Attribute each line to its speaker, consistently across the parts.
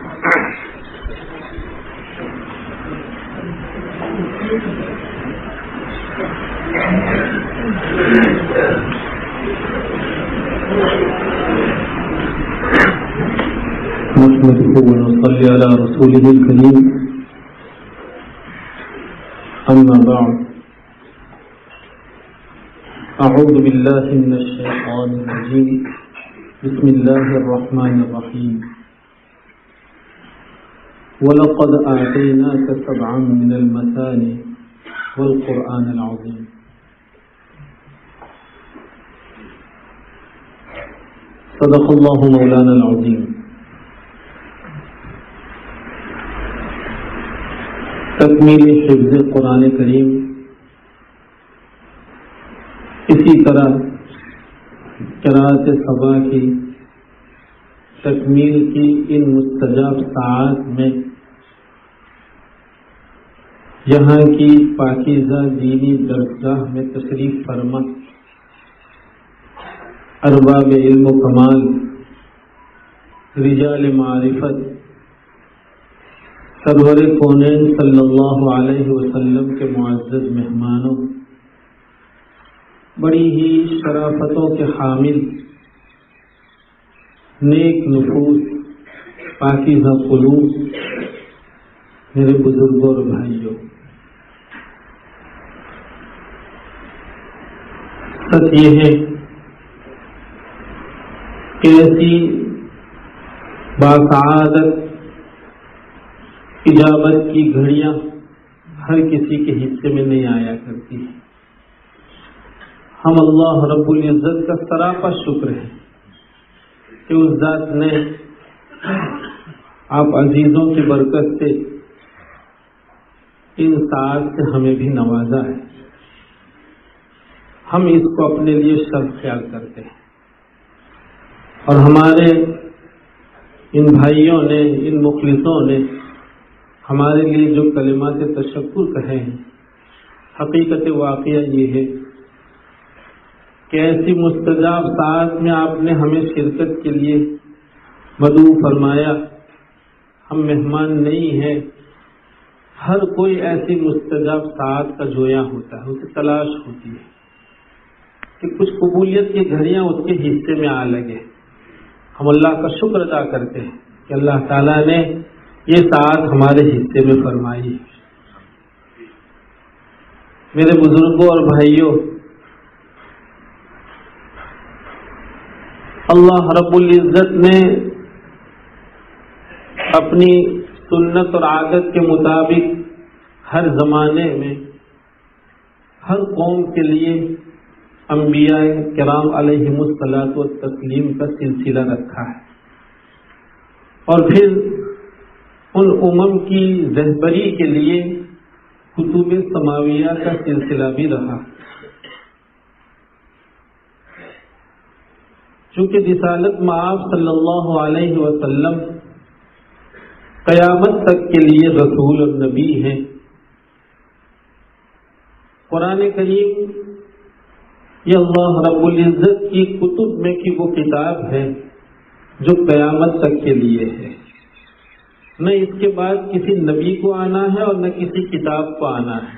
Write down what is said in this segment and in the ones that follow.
Speaker 1: نحمده ونصلي على رسوله الكريم أما بعد أعوذ بالله من الشيطان الرجيم بسم الله الرحمن الرحيم وَلَقَدْ آتَيْنَاكَ سَبْعًا مِنَ الْمَثَانِي وَالْقُرْآنَ الْعَظِيمِ صدق اللہ مولانا العظیم۔ تکمیل حفظ قرآن کریم، اسی طرح قرأت سبا کی تکمیل کی ان مستجاب ساعات میں یہاں کی پاکیزہ دینی درسگاہ میں تشریف فرما ارباب علم و کمال، رجال معرفت، سرور کونین صلی اللہ علیہ وسلم کے معزز مہمانوں، بڑی ہی شرافتوں کے حامل، نیک نفوس، پاکیزہ قلوب، میرے بزرگوں اور بھائیوں، سچ یہ ہے کہ ایسی باسعادت اجابت کی گھڑیاں ہر کسی کے حصے میں نہیں آیا کرتی ہیں۔ ہم اللہ رب العزت کا سراپا شکر ہے کہ اس ذات نے آپ عزیزوں کی برکت سے ان ساعات سے ہمیں بھی نوازا ہے۔ ہم اس کو اپنے لیے شرف خیال کرتے ہیں، اور ہمارے ان بھائیوں نے، ان مخلصوں نے ہمارے لیے جو کلمات تشکر کہے ہیں، حقیقت واقعہ یہ ہے کہ ایسی مستجاب ساعت میں آپ نے ہمیں شرکت کے لیے مدعو فرمایا۔ ہم مہمان نہیں ہیں، ہر کوئی ایسی مستجاب ساعت کا جویا ہوتا ہے، اسے تلاش ہوتی ہے کہ کچھ قبولیت کی گھڑیاں اس کے حصے میں آ لگے۔ ہم اللہ کا شکر ادا کرتے ہیں کہ اللہ تعالیٰ نے یہ ساعت ہمارے حصے میں فرمائی ہے۔ میرے بزرگوں اور بھائیوں، اللہ رب العزت نے اپنی سنت اور عادت کے مطابق ہر زمانے میں ہر قوم کے لیے انبیاء کرام علیہم الصلاۃ والتسلیم کا سلسلہ رکھا ہے، اور پھر ان امم کی رہبری کے لیے کتب سماویہ کا سلسلہ بھی رہا۔ چونکہ رسالت مآب صلی اللہ علیہ وسلم قیامت تک کے لیے رسول اور نبی ہیں، قرآن کریم یہ اللہ رب العزت کی کتب میں کی وہ کتاب ہے جو قیامت تک کے لیے ہے۔ نہ اس کے بعد کسی نبی کو آنا ہے اور نہ کسی کتاب کو آنا ہے۔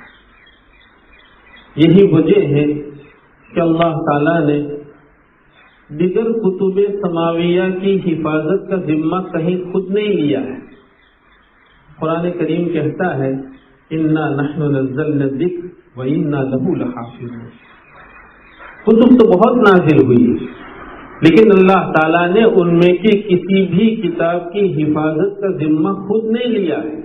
Speaker 1: یہی وجہ ہے کہ اللہ تعالیٰ نے دیگر کتب سماویہ کی حفاظت کا ذمہ کہیں خود نہیں لیا ہے۔ قرآن کریم کہتا ہے اِنَّا نَحْنُ نَزَّلْنَا الذِّكْرَ وَإِنَّا لَهُ لَحَافِظُونَ۔ کتب تو بہت نازل ہوئی، لیکن اللہ تعالیٰ نے ان میں کی کسی بھی کتاب کی حفاظت کا ذمہ خود نہیں لیا ہے۔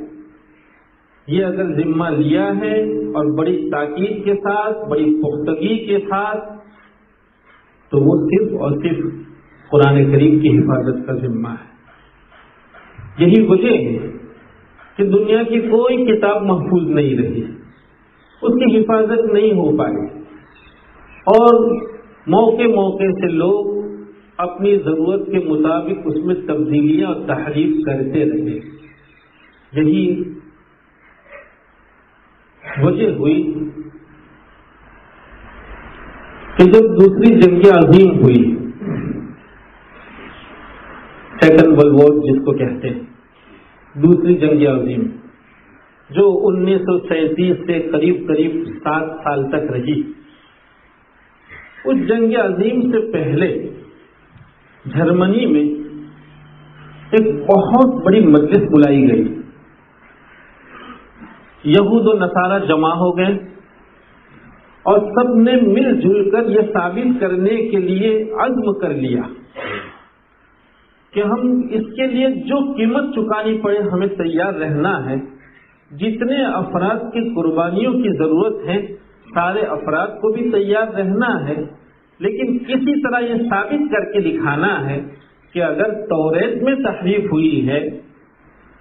Speaker 1: یہ اگر ذمہ لیا ہے اور بڑی تاکید کے ساتھ، بڑی پختگی کے ساتھ، تو وہ صرف اور صرف قرآن کریم کی حفاظت کا ذمہ ہے۔ یہی وجہ ہے کہ دنیا کی کوئی کتاب محفوظ نہیں رہی، اس کی حفاظت نہیں ہو پائی، اور موقع موقع سے لوگ اپنی ضرورت کے مطابق اس میں تبدیلیاں اور تحریف کرتے رہے۔ یہی وجہ ہوئی کہ جب دوسری جنگ عظیم ہوئی، سیکنڈ ورلڈ وار جس کو کہتے ہیں، دوسری جنگ عظیم جو 1937 سے قریب 7 سال تک رہی، اس جنگ عظیم سے پہلے جرمنی میں ایک بہت بڑی مجلس بلائی گئی. یہود و نصارہ جمع ہو گئے اور سب نے مل جل کر یہ ثابت کرنے کے لیے عزم کر لیا کہ ہم اس کے لیے جو قیمت چکانی پڑے ہمیں تیار رہنا ہے. جتنے افراد کی قربانیوں کی ضرورت ہے سارے افراد کو بھی تیار رہنا ہے، لیکن کسی طرح یہ ثابت کر کے دکھانا ہے کہ اگر توریت میں تحریف ہوئی ہے،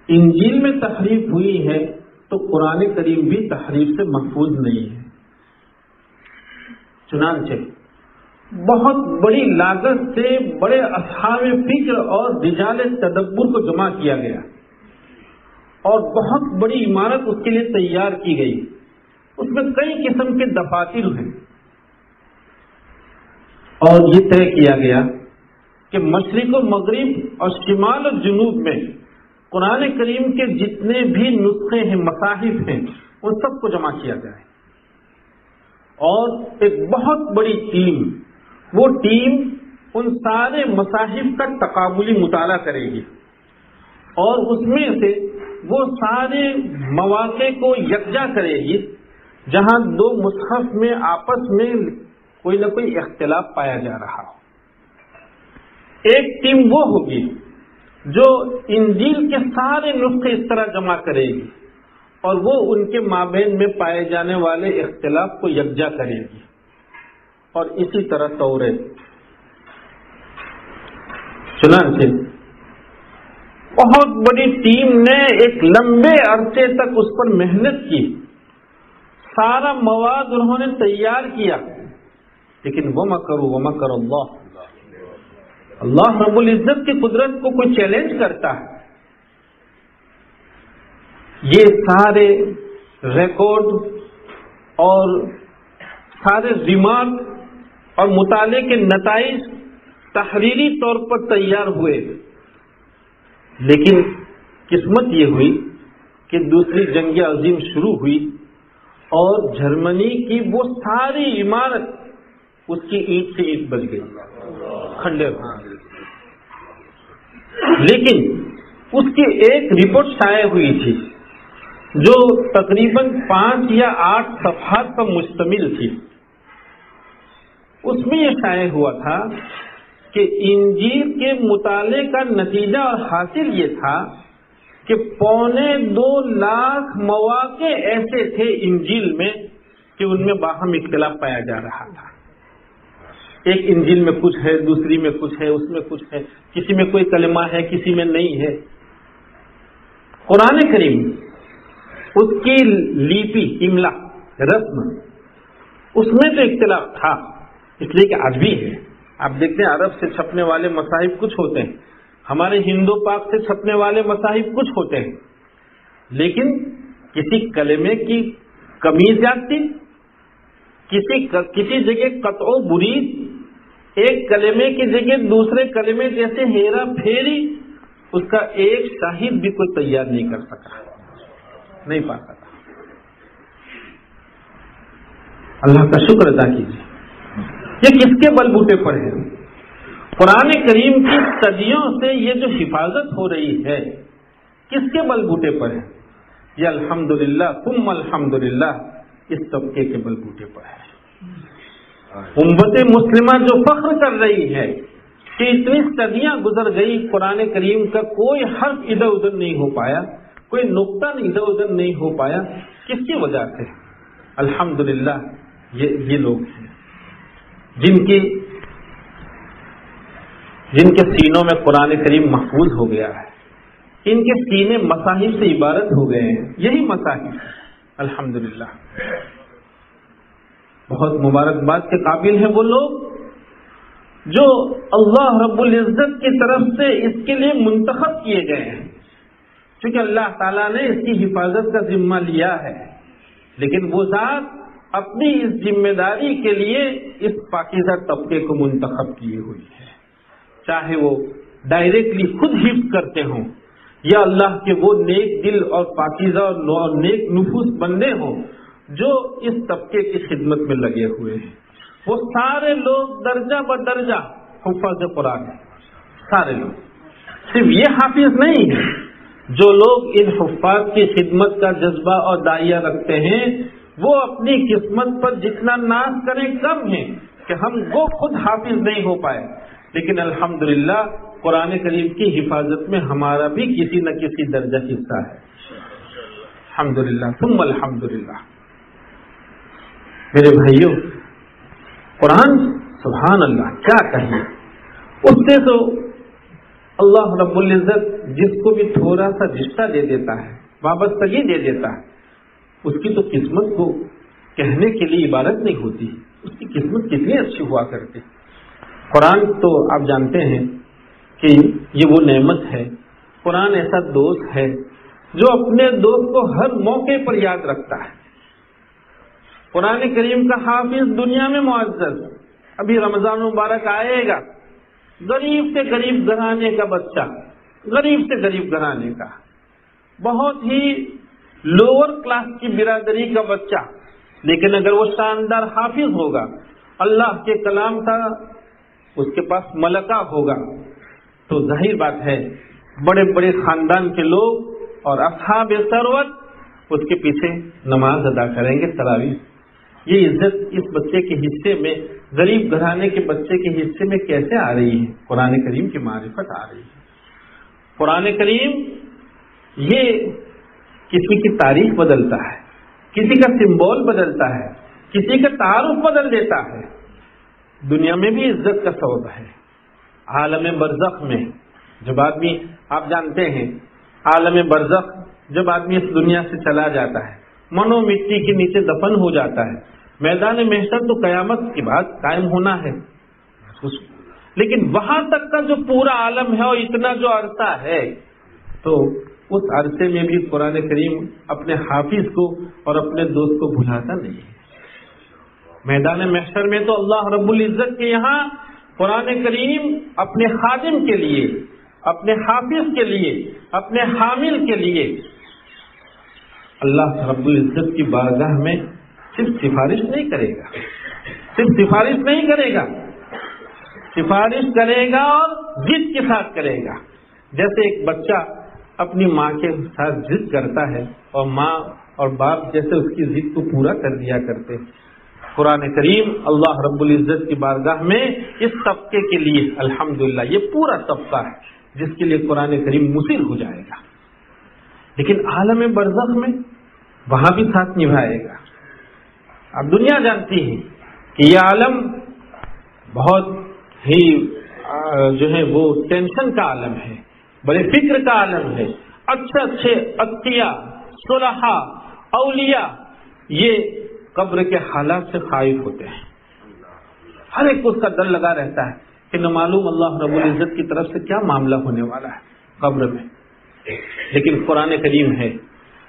Speaker 1: انجیل میں تحریف ہوئی ہے، تو قرآن کریم بھی تحریف سے محفوظ نہیں ہے. چنانچہ بہت بڑی لاگت سے بڑے اصحاب فکر اور رجال تدبر کو جمع کیا گیا اور بہت بڑی عمارت اس کے لیے تیار کی گئی. اس میں کئی قسم کے دفاتر ہیں اور یہ طے کیا گیا کہ مشرق و مغرب اور شمال و جنوب میں قرآن کریم کے جتنے بھی نسخے ہیں، مصاحف ہیں، ان سب کو جمع کیا جائے. اور ایک بہت بڑی ٹیم، وہ ٹیم ان سارے مصاحف کا تقابلی مطالعہ کرے گی اور اس میں سے وہ سارے مواقع کو یکجا کرے گی جہاں دو مصحف میں آپس میں کوئی نہ کوئی اختلاف پایا جا رہا ہو. ایک ٹیم وہ ہوگی جو انجیل کے سارے نسخے اس طرح جمع کرے گی اور وہ ان کے مابین میں پائے جانے والے اختلاف کو یکجا کرے گی. اور اسی طرح توریت. چنانچہ بہت بڑی ٹیم نے ایک لمبے عرصے تک اس پر محنت کی، سارا مواد انہوں نے تیار کیا، لیکن وَمَكَرُوا اللہ رب العزت کی قدرت کو کوئی چیلنج کرتا ہے. یہ سارے ریکارڈ اور سارے ریمارک اور مطالعے کے نتائج تحریری طور پر تیار ہوئے، لیکن قسمت یہ ہوئی کہ دوسری جنگ عظیم شروع ہوئی اور جرمنی کی وہ ساری عمارت اس کی اینٹ سے اینٹ بچ گئی، کھنڈر. لیکن اس کی ایک رپورٹ شائع ہوئی تھی جو تقریباً 5 یا 8 صفحات پر مشتمل تھی. اس میں یہ شائع ہوا تھا کہ انجیل کے مطالعے کا نتیجہ اور حاصل یہ تھا کہ 2.25 لاکھ مواقع ایسے تھے انجیل میں کہ ان میں باہم اختلاف پایا جا رہا تھا. ایک انجیل میں کچھ ہے، دوسری میں کچھ ہے، اس میں کچھ ہے، کسی میں کوئی کلمہ ہے، کسی میں نہیں ہے. قرآن کریم اس کی لیپی، املا، رسم، اس میں تو اختلاف تھا، اس لیے کہ عربی ہے. آپ دیکھتے ہیں عرب سے چھپنے والے مصاحف کچھ ہوتے ہیں، ہمارے ہندو پاک سے چھپنے والے مصاحف کچھ ہوتے ہیں، لیکن کسی کلمے کی کمی زیادتی، کسی جگہ قطع و برید، ایک کلمے کی جگہ دوسرے کلمے جیسے ہیرا پھیری، اس کا ایک شاہد بھی کوئی تیار نہیں کر سکا، نہیں پا سکا. اللہ کا شکر ادا کیجیے. یہ کس کے بل بوٹے پر ہے؟ قرآن کریم کی صدیوں سے یہ جو حفاظت ہو رہی ہے کس کے بل بوٹے پر ہے؟ یہ الحمدللہ ثم الحمدللہ اس طبقے کے بل بوٹے پر ہے. امت مسلمہ جو فخر کر رہی ہے کہ اتنی صدیاں گزر گئی، قرآن کریم کا کوئی حرف ادھر ادھر نہیں ہو پایا، کوئی نقطہ ادھر ادھر نہیں ہو پایا، کس کی وجہ سے؟ الحمدللہ یہ لوگ ہیں جن کے سینوں میں قرآن کریم محفوظ ہو گیا ہے، ان کے سینے مصاحف سے عبارت ہو گئے ہیں. یہی مصاحف الحمدللہ. بہت مبارکباد کے قابل ہیں وہ لوگ جو اللہ رب العزت کی طرف سے اس کے لیے منتخب کیے گئے ہیں، چونکہ اللہ تعالیٰ نے اس کی حفاظت کا ذمہ لیا ہے، لیکن وہ ذات اپنی اس ذمہ داری کے لیے اس پاکیزہ طبقے کو منتخب کیے ہوئی ہے، چاہے وہ ڈائریکٹلی خود حفظ کرتے ہوں یا اللہ کے وہ نیک دل اور پاکیزہ اور نیک نفوس بندے ہوں جو اس طبقے کی خدمت میں لگے ہوئے ہیں. وہ سارے لوگ درجہ بدرجہ حفاظ قرآن ہیں. سارے لوگ، صرف یہ حافظ نہیں ہے. جو لوگ ان حفاظ کی خدمت کا جذبہ اور داعیہ رکھتے ہیں وہ اپنی قسمت پر جتنا ناز کریں کم ہے کہ ہم وہ خود حافظ نہیں ہو پائے، لیکن الحمدللہ قرآن کریم کی حفاظت میں ہمارا بھی کسی نہ کسی درجہ حصہ ہے. الحمدللہ ثم الحمدللہ. میرے بھائیوں، قرآن سبحان اللہ کیا کہیں. اس سے تو اللہ رب العزت جس کو بھی تھوڑا سا رشتہ دے دیتا ہے، وابستگی دے دیتا ہے، اس کی تو قسمت کو کہنے کے لیے عبارت نہیں ہوتی. اس کی قسمت کتنی اچھی ہوا کرتی. قرآن تو آپ جانتے ہیں کہ یہ وہ نعمت ہے. قرآن ایسا دوست ہے جو اپنے دوست کو ہر موقع پر یاد رکھتا ہے. قرآن کریم کا حافظ دنیا میں معزز. ابھی رمضان مبارک آئے گا، غریب سے غریب گھرانے کا بچہ، غریب سے غریب گھرانے کا، بہت ہی لوور کلاس کی برادری کا بچہ، لیکن اگر وہ شاندار حافظ ہوگا، اللہ کے کلام کا اس کے پاس ملکہ ہوگا، تو ظاہر بات ہے بڑے بڑے خاندان کے لوگ اور اصحاب ثروت اس کے پیچھے نماز ادا کریں گے، تراویح. یہ عزت اس بچے کے حصے میں، غریب گھرانے کے بچے کے حصے میں کیسے آ رہی ہے؟ قرآن کریم کی معرفت آ رہی ہے. قرآن کریم یہ کسی کی تاریخ بدلتا ہے، کسی کا سمبول بدلتا ہے، کسی کا تعارف بدل دیتا ہے. دنیا میں بھی عزت کا سبب ہے. عالم برزخ میں جب آدمی، آپ جانتے ہیں عالم برزخ جب آدمی اس دنیا سے چلا جاتا ہے، منو مٹی کے نیچے دفن ہو جاتا ہے. میدان محشر تو قیامت کے بعد قائم ہونا ہے، لیکن وہاں تک کا جو پورا عالم ہے اور اتنا جو عرصہ ہے، تو اس عرصے میں بھی قرآن کریم اپنے حافظ کو اور اپنے دوست کو بھلاتا نہیں ہے. میدان محشر میں تو اللہ رب العزت کے یہاں قرآن کریم اپنے خادم کے لیے، اپنے حافظ کے لیے، اپنے حامل کے لیے اللہ رب العزت کی بارگاہ میں صرف سفارش نہیں کرے گا، صرف سفارش نہیں کرے گا، سفارش کرے گا اور ضد کے ساتھ کرے گا. جیسے ایک بچہ اپنی ماں کے ساتھ ضد کرتا ہے اور ماں اور باپ جیسے اس کی ضد کو پورا کر دیا کرتے. قرآن کریم اللہ رب العزت کی بارگاہ میں اس طبقے کے لیے الحمدللہ یہ پورا طبقہ ہے جس کے لیے قرآن کریم مصر ہو جائے گا. لیکن عالم برزخ میں وہاں بھی ساتھ نبھائے گا. اب دنیا جانتی ہے کہ یہ عالم بہت ہی جو ہے وہ ٹینشن کا عالم ہے، بڑے فکر کا عالم ہے. اچھے اچھے اتقیاء، صلحاء، اولیاء یہ قبر کے حالات سے خائف ہوتے ہیں. ہر ایک کو اس کا ڈر لگا رہتا ہے کہ نہ معلوم اللہ رب العزت کی طرف سے کیا معاملہ ہونے والا ہے قبر میں. لیکن قرآن کریم ہے،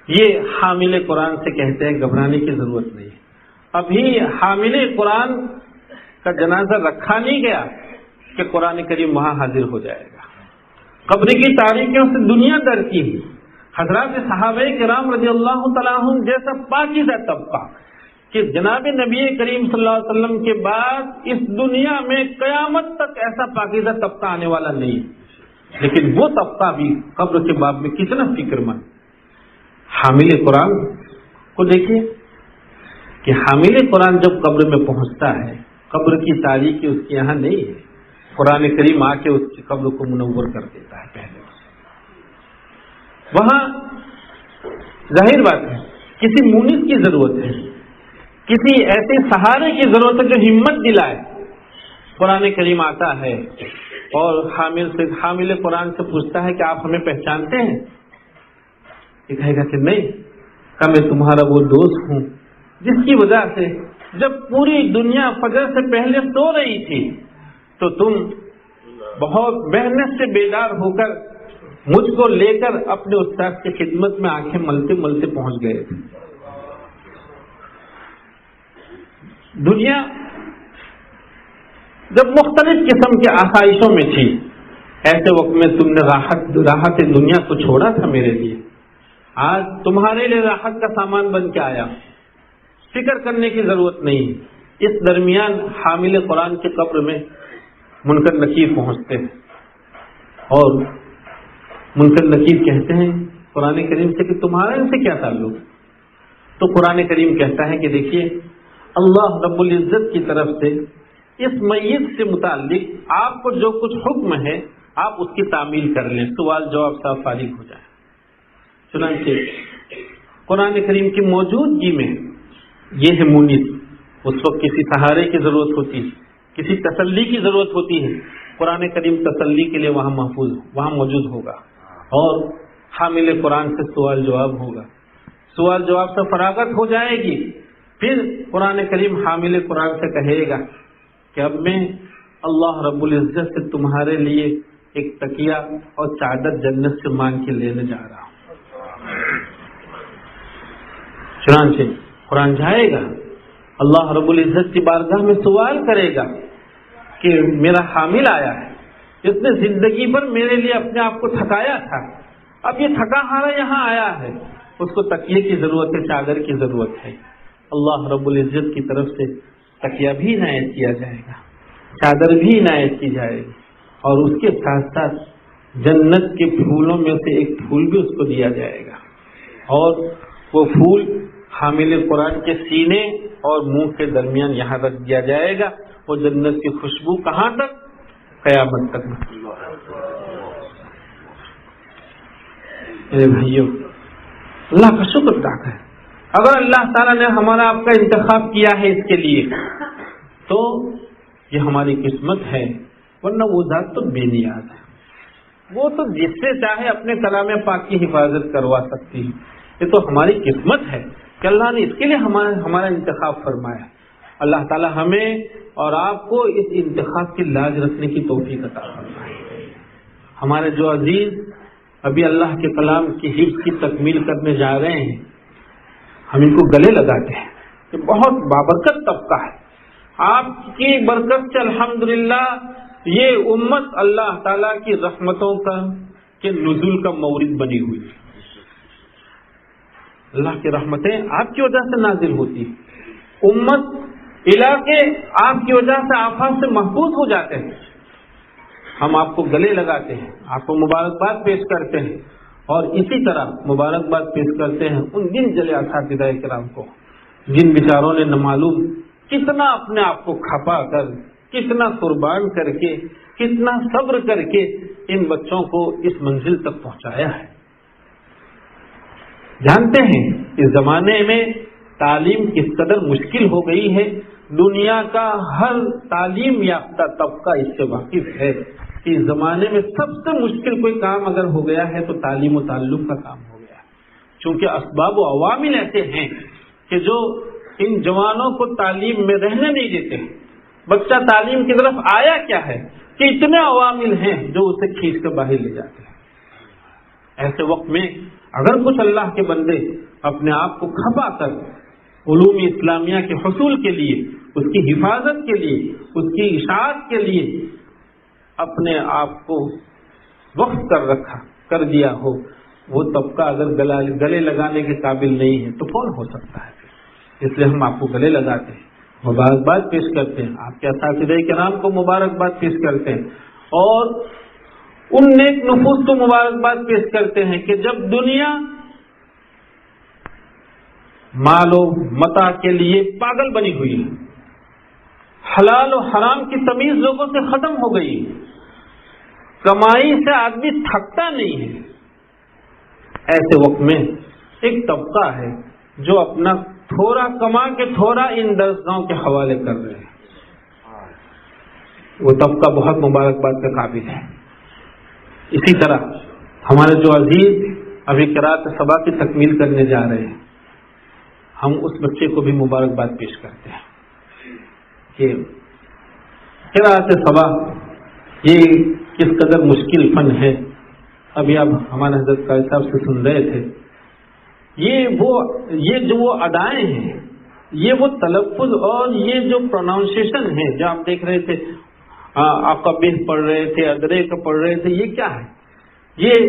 Speaker 1: یہ حامل قرآن سے کہتے ہیں گھبرانے کی ضرورت نہیں. ابھی حامل قرآن کا جنازہ رکھا نہیں گیا کہ قرآن کریم وہاں حاضر ہو جائے گا. قبر کی تاریکیوں سے دنیا ڈرتی ہے. حضرات صحابہ کرام رضی اللہ تعالیٰ عنہم جیسا پاکیزہ طبقہ کہ جناب نبی کریم صلی اللہ علیہ وسلم کے بعد اس دنیا میں قیامت تک ایسا پاکیزہ طبقہ آنے والا نہیں، لیکن وہ طبقہ بھی قبر کے باب میں کتنا فکر مند. حامل قرآن کو دیکھیے کہ حامل قرآن جب قبر میں پہنچتا ہے، قبر کی تاریکی اس کے یہاں نہیں ہے، قرآن کریم آ کے اس کی قبر کو منور کر دیتا ہے. پہلے وہاں ظاہر بات ہے کسی مونس کی ضرورت ہے، کسی ایسے سہارے کی ضرورت ہے جو ہمت دلائے. قرآن کریم آتا ہے اور حامل قرآن سے پوچھتا ہے کہ آپ ہمیں پہچانتے ہیں؟ یہ کہے گا کہ نہیں، کہ میں تمہارا وہ دوست ہوں جس کی وجہ سے جب پوری دنیا فجر سے پہلے سو رہی تھی تو تم بہت محنت سے بیدار ہو کر مجھ کو لے کر اپنے استاد کی خدمت میں آنکھیں ملتے ملتے پہنچ گئے تھے. دنیا جب مختلف قسم کے آسائشوں میں تھی، ایسے وقت میں تم نے راحت دنیا کو چھوڑا تھا میرے لیے، آج تمہارے لیے راحت کا سامان بن کے آیا، فکر کرنے کی ضرورت نہیں۔ اس درمیان حامل قرآن کے قبر میں منکر نکیر پہنچتے ہیں اور منکر نکیر کہتے ہیں قرآن کریم سے کہ تمہارا ان سے کیا تعلق؟ تو قرآن کریم کہتا ہے کہ دیکھیے اللہ رب العزت کی طرف سے اس میت سے متعلق آپ کو جو کچھ حکم ہے آپ اس کی تعمیل کر لیں، سوال جواب صاف فارغ ہو جائے۔ چنانچہ قرآن کریم کی موجودگی میں یہ ہے مونس، اس وقت کسی سہارے کی ضرورت ہوتی ہے، کسی تسلی کی ضرورت ہوتی ہے، قرآن کریم تسلی کے لیے وہاں محفوظ وہاں موجود ہوگا اور حامل قرآن سے سوال جواب ہوگا، سوال جواب سے فراغت ہو جائے گی، پھر قرآن کریم حامل قرآن سے کہے گا کہ اب میں اللہ رب العزت سے تمہارے لیے ایک تکیہ اور چادر جنت سے مانگ کے لینے جا رہا ہوں۔ چنانچہ قرآن جائے گا، اللہ رب العزت کی بارگاہ میں سوال کرے گا کہ میرا حامل آیا ہے، اس نے زندگی بھر میرے لیے اپنے آپ کو تھکایا تھا، اب یہ تھکا ہارا یہاں آیا ہے، اس کو تکیے کی ضرورت ہے، چادر کی ضرورت ہے۔ اللہ رب العزت کی طرف سے تکیہ بھی عنایت کیا جائے گا، چادر بھی عنایت کی جائے گی، اور اس کے ساتھ ساتھ جنت کے پھولوں میں سے ایک پھول بھی اس کو دیا جائے گا، اور وہ پھول حامل قرآن کے سینے اور منہ کے درمیان یہاں رکھ دیا جائے گا، وہ جنت کی خوشبو کہاں تک؟ قیامت تک۔ میرے بھائیوں، اللہ کا شکر ادا کریں، اگر اللہ تعالیٰ نے ہمارا آپ کا انتخاب کیا ہے اس کے لیے تو یہ ہماری قسمت ہے، ورنہ وہ ذات تو بے نیاز ہے، وہ تو جس سے چاہے اپنے کلام پاک کی حفاظت کروا سکتی ہے۔ یہ تو ہماری قسمت ہے کہ اللہ نے اس کے لیے ہمارا انتخاب فرمایا۔ اللہ تعالیٰ ہمیں اور آپ کو اس انتخاب کی لاج رکھنے کی توفیق عطا فرمائے۔ ہمارے جو عزیز ابھی اللہ کے کلام کی حفظ کی تکمیل کرنے جا رہے ہیں، ہم ان کو گلے لگاتے ہیں، یہ بہت بابرکت طبقہ ہے، آپ کی برکت سے الحمدللہ یہ امت اللہ تعالیٰ کی رحمتوں کے نزول کا مورد بنی ہوئی ہے۔ اللہ کی رحمتیں آپ کی وجہ سے نازل ہوتی ہیں، امت علاقے آپ کی وجہ سے آفات سے محفوظ ہو جاتے ہیں۔ ہم آپ کو گلے لگاتے ہیں، آپ کو مبارکباد پیش کرتے ہیں، اور اسی طرح مبارکباد پیش کرتے ہیں ان دن جلے اساتذہ کرام کو جن بیچاروں نے نامعلوم کتنا اپنے آپ کو کھپا کر، کتنا قربان کر کے، کتنا صبر کر کے ان بچوں کو اس منزل تک پہنچایا ہے۔ جانتے ہیں اس زمانے میں تعلیم کس قدر مشکل ہو گئی ہے، دنیا کا ہر تعلیم یافتہ طبقہ اس سے واقف ہے کہ اس زمانے میں سب سے مشکل کوئی کام اگر ہو گیا ہے تو تعلیم و تعلم کا کام ہو گیا ہے، چونکہ اسباب و عوامل ایسے ہیں کہ جو ان جوانوں کو تعلیم میں رہنے نہیں دیتے ہیں۔ بچہ تعلیم کی طرف آیا کیا ہے کہ اتنے عوامل ہیں جو اسے کھینچ کر باہر لے جاتے ہیں۔ ایسے وقت میں اگر کچھ اللہ کے بندے اپنے آپ کو کھپا کر علوم اسلامیہ کے حصول کے لیے، اس کی حفاظت کے لیے، اس کی اشاعت کے لیے اپنے آپ کو وقف کر دیا ہو، وہ طبقہ اگر گلے لگانے کے قابل نہیں ہے تو کون ہو سکتا ہے؟ اس لیے ہم آپ کو گلے لگاتے ہیں، مبارکباد پیش کرتے ہیں، آپ کے اساتذہ کرام کو مبارکباد پیش کرتے ہیں، اور ان نیک نفوس کو مبارکباد پیش کرتے ہیں کہ جب دنیا مال و متاع کے لیے پاگل بنی ہوئی ہے، حلال و حرام کی تمیز لوگوں سے ختم ہو گئی، کمائی سے آدمی تھکتا نہیں ہے، ایسے وقت میں ایک طبقہ ہے جو اپنا تھوڑا کما کے تھوڑا ان درسگاہوں کے حوالے کر رہے ہیں، وہ طبقہ بہت مبارکباد کا قابل ہے۔ اسی طرح ہمارے جو عزیز ابھی قرأت صبا کی تکمیل کرنے جا رہے ہیں، ہم اس بچے کو بھی مبارکباد پیش کرتے ہیں کہ قرأت صبا یہ کس قدر مشکل فن ہے۔ ابھی اب ہمارے حضرت قاری صاحب سے سن رہے تھے، یہ جو وہ ادائیں ہیں، یہ وہ تلفظ اور یہ جو پروناؤنسیشن ہے جو آپ دیکھ رہے تھے، عقبہ پڑھ رہے تھے، ادرے کا پڑھ رہے تھے، یہ کیا ہے؟ یہ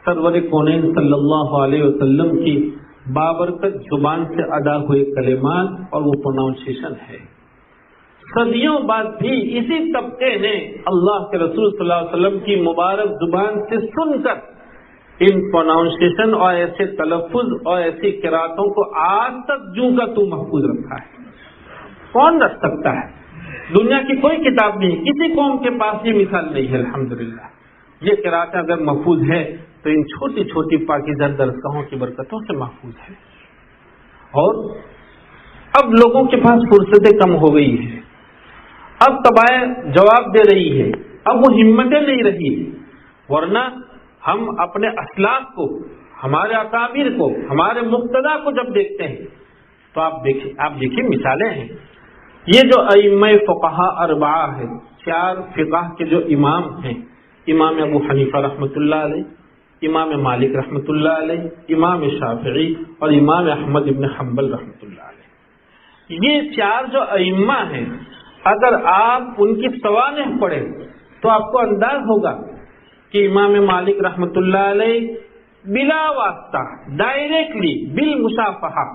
Speaker 1: سرور کونین صلی اللہ علیہ وسلم کی بابرکت زبان سے ادا ہوئے کلمات اور وہ پروناؤنسیشن ہے۔ صدیوں بعد بھی اسی طبقے نے اللہ کے رسول صلی اللہ علیہ وسلم کی مبارک زبان سے سن کر ان پروناؤنسیشن اور ایسے تلفظ اور ایسی قراتوں کو آج تک جوں کا تو محفوظ رکھا ہے۔ کون رکھ سکتا ہے؟ دنیا کی کوئی کتاب نہیں، کسی قوم کے پاس یہ مثال نہیں ہے۔ الحمدللہ یہ قراتیں اگر محفوظ ہے تو ان چھوٹی چھوٹی پاکیزہ درسگاہوں کی برکتوں سے محفوظ ہے۔ اور اب لوگوں کے پاس فرصتیں کم ہو گئی ہیں، اب طبائع جواب دے رہی ہے، اب وہ ہمتیں نہیں رہی، ورنہ ہم اپنے اسلاف کو، ہمارے اکابر کو، ہمارے مقتدا کو جب دیکھتے ہیں تو آپ دیکھیں مثالیں ہیں۔ یہ جو ائمہ فقہا اربعہ ہیں، 4 فقہ کے جو امام ہیں، امام ابو حنیفہ رحمۃ اللہ علیہ، امام مالک رحمۃ اللہ علیہ، امام شافعی اور امام احمد ابن حنبل رحمۃ اللہ علیہ، یہ 4 جو ائمہ ہیں، اگر آپ ان کی سوانح پڑھیں تو آپ کو انداز ہوگا کہ امام مالک رحمۃ اللہ علیہ بلا واسطہ ڈائریکٹلی بالمشافہہ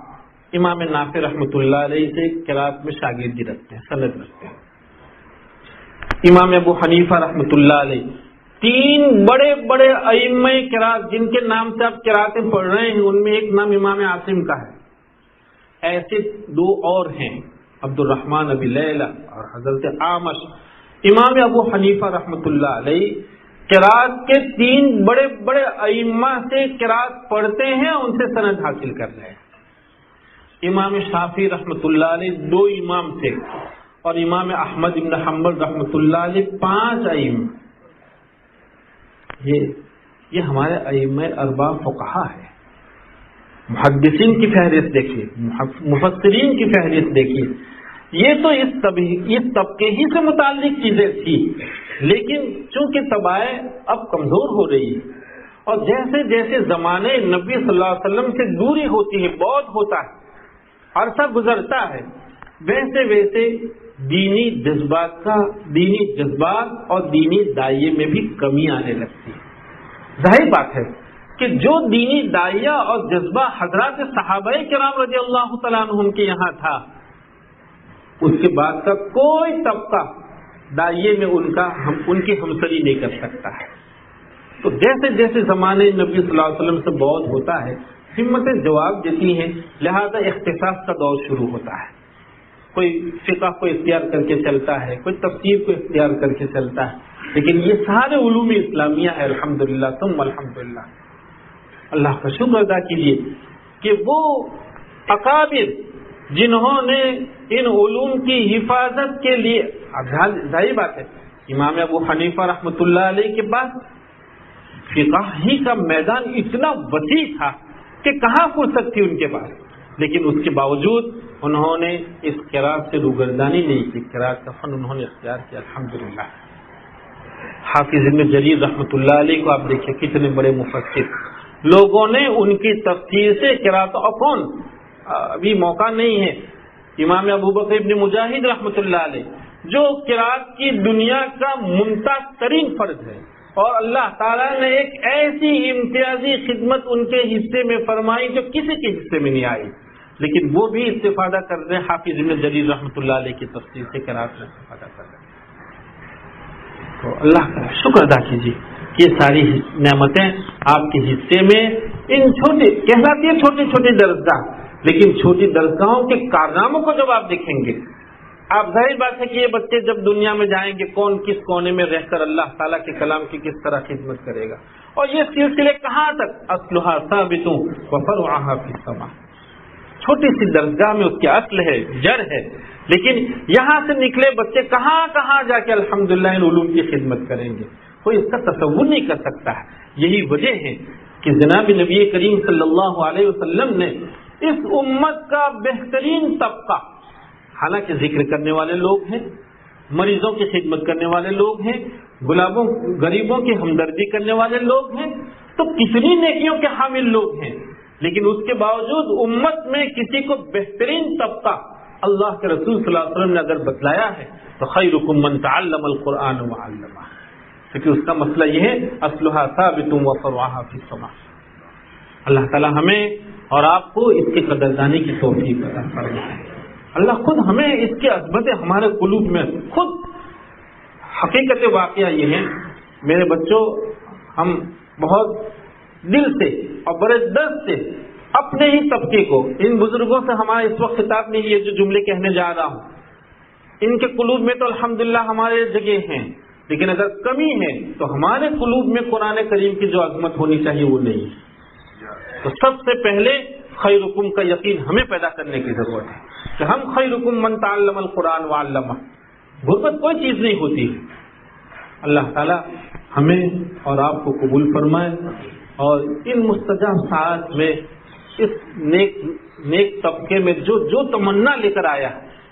Speaker 1: امام نافع رحمۃ اللہ علیہ سے قرات میں شاگردی رکھتے ہیں، سند رکھتے ہیں۔ امام ابو حنیفہ رحمۃ اللہ علیہ، 3 بڑے بڑے ائمہ قرات جن کے نام سے آپ قراتیں پڑھ رہے ہیں، ان میں ایک نام امام عاصم کا ہے، ایسے 2 اور ہیں، عبد الرحمن ابی لیلہ اور حضرت اعمش۔ امام ابو حنیفہ رحمۃ اللہ علیہ قرات کے 3 بڑے بڑے ائمہ سے قرات پڑھتے ہیں، ان سے سند حاصل کر رہے ہیں۔ امام شافعی رحمۃ اللہ علیہ 2 امام سے، اور امام احمد ابن حنبل رحمۃ اللہ علیہ 5 ائمہ۔ یہ ہمارے ائمہ اربعہ فقہا ہے۔ محدثین کی فہرست دیکھیے، مفسرین کی فہرست دیکھیے، یہ تو اس طبقے ہی سے متعلق چیزیں تھی، لیکن چونکہ طبائع اب کمزور ہو رہی ہے، اور جیسے جیسے زمانے نبی صلی اللہ علیہ وسلم سے دوری ہوتی ہے، بعد ہوتا ہے، عرصہ گزرتا ہے، ویسے ویسے دینی جذبات اور دینی داعیے میں بھی کمی آنے لگتی ہے۔ ظاہر بات ہے کہ جو دینی داعیہ اور جذبہ حضرات صحابہ کرام رضی اللہ تعالیٰ عنہم کے یہاں تھا، اس کے بعد کا کوئی طبقہ داعیے میں ان کی ہمسری نہیں کر سکتا ہے۔ تو جیسے جیسے زمانے نبی صلی اللہ علیہ وسلم سے بعد ہوتا ہے، ہمتیں جواب دیتی ہیں، لہذا اختصاص کا دور شروع ہوتا ہے۔ کوئی فقہ کو اختیار کر کے چلتا ہے، کوئی تفسیر کو اختیار کر کے چلتا ہے، لیکن یہ سارے علوم اسلامیہ ہے۔ الحمدللہ ثم الحمدللہ، اللہ کا شکر ادا کیجیے کہ وہ اکابر جنہوں نے ان علوم کی حفاظت کے لیے، ظاہر بات ہے امام ابو حنیفہ رحمۃ اللہ علیہ کے پاس فقہ ہی کا میدان اتنا وسیع تھا کہ کہاں فرصت تھی ان کے پاس، لیکن اس کے باوجود انہوں نے اس قرات سے روگردانی نہیں کی، قرات کا فن انہوں نے اختیار کیا۔ الحمدللہ حافظ ابن جریر رحمۃ اللہ علیہ کو آپ دیکھیں، کتنے بڑے مفسر، لوگوں نے ان کی تفسیر سے قرات، اور ابھی موقع نہیں ہے، امام ابو بکر ابن مجاہد رحمۃ اللہ علیہ جو قرات کی دنیا کا ممتاز ترین فرد ہے، اور اللہ تعالیٰ نے ایک ایسی امتیازی خدمت ان کے حصے میں فرمائی جو کسی کے حصے میں نہیں آئی، لیکن وہ بھی استفادہ کر رہے ہیں، حافظ ابن جریر رحمۃ اللہ علیہ کی تفسیر سے قرات میں استفادہ کر رہے ہیں۔ تو اللہ کا شکر ادا کیجیے کہ یہ ساری نعمتیں آپ کے حصے میں، ان کہلاتی ہیں چھوٹی چھوٹی درسگاہ، لیکن چھوٹی درسگاہوں کے کارناموں کو جب آپ دیکھیں گے، آپ ظاہر بات ہے کہ یہ بچے جب دنیا میں جائیں گے، کون کس کونے میں رہ کر اللہ تعالیٰ کے کلام کی کس طرح خدمت کرے گا، اور یہ سلسلے کہاں تک، اصلھا ثابت وفرعھا فی السماء، چھوٹی سی درسگاہ میں اس کی اصل ہے، جڑ ہے، لیکن یہاں سے نکلے بچے کہاں کہاں جا کے الحمدللہ ان علوم کی خدمت کریں گے، کوئی اس کا تصور نہیں کر سکتا ہے۔ یہی وجہ ہے کہ جناب نبی کریم صلی اللہ علیہ وسلم نے اس امت کا بہترین طبقہ، حالانکہ ذکر کرنے والے لوگ ہیں، مریضوں کی خدمت کرنے والے لوگ ہیں، غریبوں کی ہمدردی کرنے والے لوگ ہیں، تو کتنی نیکیوں کے حامل لوگ ہیں، لیکن اس کے باوجود امت میں کسی کو بہترین طبقہ اللہ کے رسول صلی اللہ علیہ وسلم نے اگر بتلایا ہے تو خیرکم من تعلم القرآن وعلمہ، کیونکہ اس کا مسئلہ یہ ہے اصلھا ثابت وفرعھا فی السماء۔ اللہ تعالیٰ ہمیں اور آپ کو اس کے قدردانی کی توفیق عطا فرمائے۔ اللہ خود ہمیں اس کی عظمت ہمارے قلوب میں خود حقیقت واقعہ یہ ہے میرے بچوں، ہم بہت دل سے اور بڑے درد سے اپنے ہی طبقے کو، ان بزرگوں سے ہمارا اس وقت خطاب نہیں، یہ جو جملے کہنے جا رہا ہوں ان کے قلوب میں تو الحمدللہ ہمارے جگہ ہیں، لیکن اگر کمی ہے تو ہمارے قلوب میں قرآن کریم کی جو عظمت ہونی چاہیے وہ نہیں ہے۔ تو سب سے پہلے خیرکم کا یقین ہمیں پیدا کرنے کی ضرورت ہے کہ ہم خیرکم من تعلم القرآن وعلمہ۔ غربت کوئی چیز نہیں ہوتی ہے۔ اللہ تعالی ہمیں اور آپ کو قبول فرمائے اور ان مستجاب ساعات میں اس نیک طبقے میں جو تمنا لے کر آیا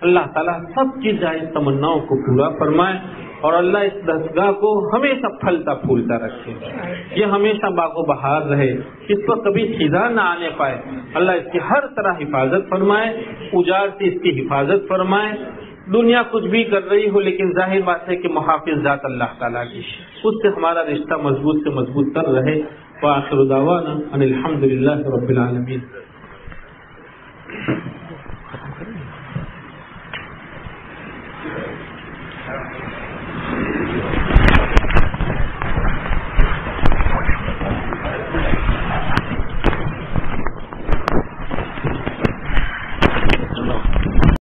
Speaker 1: اللہ تعالیٰ سب کی جائز تمناؤں کو پورا فرمائے، اور اللہ اس درسگاہ کو ہمیشہ پھلتا پھولتا رکھے، یہ ہمیشہ باغ و بہار رہے، اس پر کبھی خزاں نہ آنے پائے۔ اللہ اس کی ہر طرح حفاظت فرمائے، اجاڑ سے اس کی حفاظت فرمائے۔ دنیا کچھ بھی کر رہی ہو لیکن ظاہر بات ہے کہ محافظ ذات اللہ تعالیٰ کی، اس سے ہمارا رشتہ مضبوط سے مضبوط تر رہے۔ وآخر دعوانا ان الحمد للہ رب العالمین۔